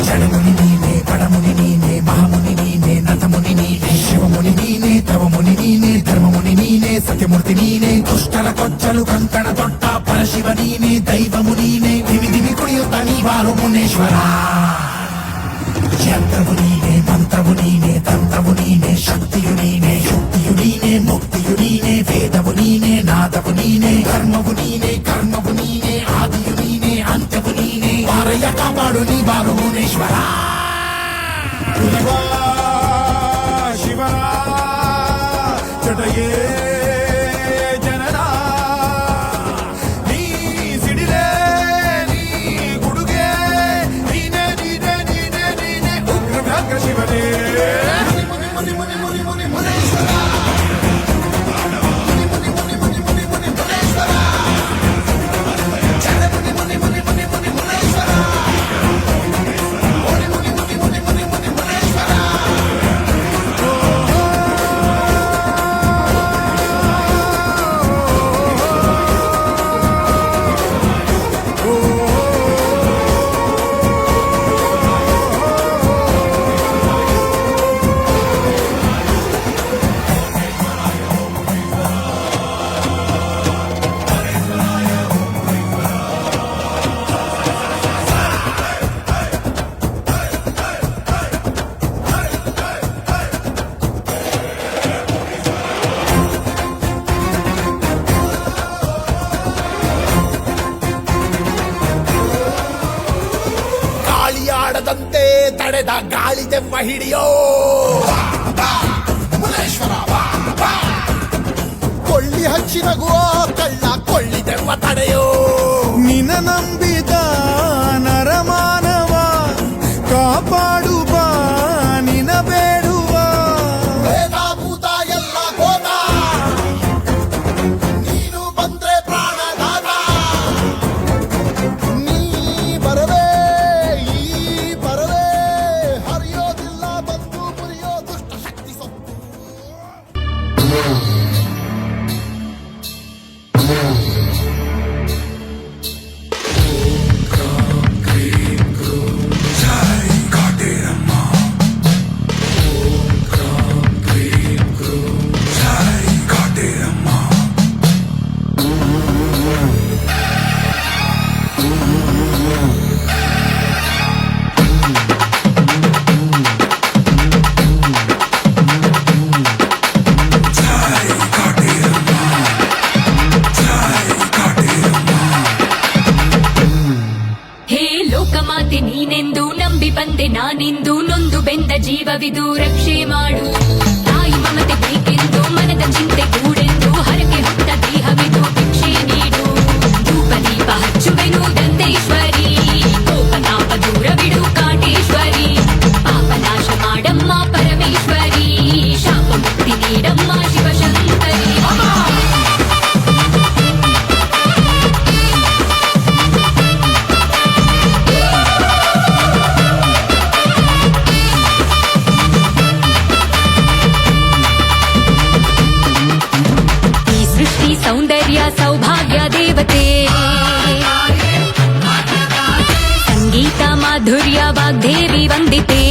జడముని నీనే, పడముని నీనే, మహాముని నీనే, నతముని నీనే, శివముని నీనే, తవముని నీనే, ధర్మముని నీనే, సత్యమూర్తి నీనే, దుష్టల కొచ్చలు కంకణ తొట్ట పరశివ నీనే, దైవము నీనే, దివి దివి కుడియుత నీవారు మునేశ్వర. యంత్రము నీనే, మంత్రము నీనే, తంత్రము నీనే, శక్తియు నీనే, యుక్తియు నీనే, ముక్తియు నీనే, వేదము నీనే, నాదము నీనే, ధర్మము నీనే, కర్మము నీనే, ఆదియు నీనే, అంత్యము నీనే, వారయ్య కాపాడు నీవారు మునేశ్వర. శివరా చటయే జననా నీ సిడిలే నీ గుడుగే నీనే నీనే నీనే నీనే ఉగ్ర భ్యాఘ్ర శివనే ముని ముని ముని ముని ముని మునేశ్వర ముని ముని ముని ముని ముని ముని మునేశ్వర చట ముని ముని ముని ముని ముని మునేశ్వర ముని ముని ముని ముని ముని ముని మునేశ్వర. ಗಾಳಿಯಾಡದಂತೆ ತಡೆದ ಗಾಳಿ ದೆವ್ವ ಹಿಡಿಯೋ ಮುನೇಶ್ವರ ಕೊಳ್ಳಿ ಹಚ್ಚಿ ನಗುವೋ ಕಳ್ಳ ಕೊಳ್ಳಿ ದೆವ್ವ ತಡೆಯೋ. ನಿನ್ನ ನಂಬಿದ ನರಮಾನವ ಕಾಪಾಡುವ ನಿನ ಬೇಡುವ ಭೂತ ಎಲ್ಲ ಹೋದ ನೀನು ಬಂದ್ರೆ ಪ್ರಾಣದಾತ ನೀ ಬರವೇ ಈ ಬರವೇ ಹರಿಯೋದಿಲ್ಲ ಬಂದು ಮುರಿಯೋ ದುಷ್ಟ ಶಕ್ತಿ ಸೊತ್ತು. ಲೋಕಮಾತೆ ನೀನೆಂದು ನಂಬಿ ಬಂದೆ ನಾನಿಂದು ನೊಂದು ಬೆಂದ ಜೀವವಿದು ರಕ್ಷೆ ಮಾಡು ತಾಯಿ ಮಮತೆ ಬೇಕೆಂದು ಮನದ ಚಿಂತೆ ಗೂಡೆಂದು ಹರಕೆ ಹೊತ್ತ ದೇಹವಿದು ಭಿಕ್ಷೆ ನೀಡು ಧೂಪ ದೀಪ ಹಚ್ಚುವೆನು ದಂತೇಶ್ವರಿ ಕೋಪತಾಪ ದೂರವಿಡು ಕಾಟೇಶ್ವರಿ ಪಾಪನಾಶ ಮಾಡಮ್ಮ ಪರಮೇಶ್ವರಿ ಶಾಪ ಮುಕ್ತಿ ನೀಡಮ್ಮ ಶಿವಶಂಕರಿ. ಸೌಂದರ್ಯ ಸೌಭಾಗ್ಯ ದೇವತೆ ಸಂಗೀತ ಮಾಧುರ್ಯ ವಾಗ್ದೇವಿ ವಂದಿತೆ.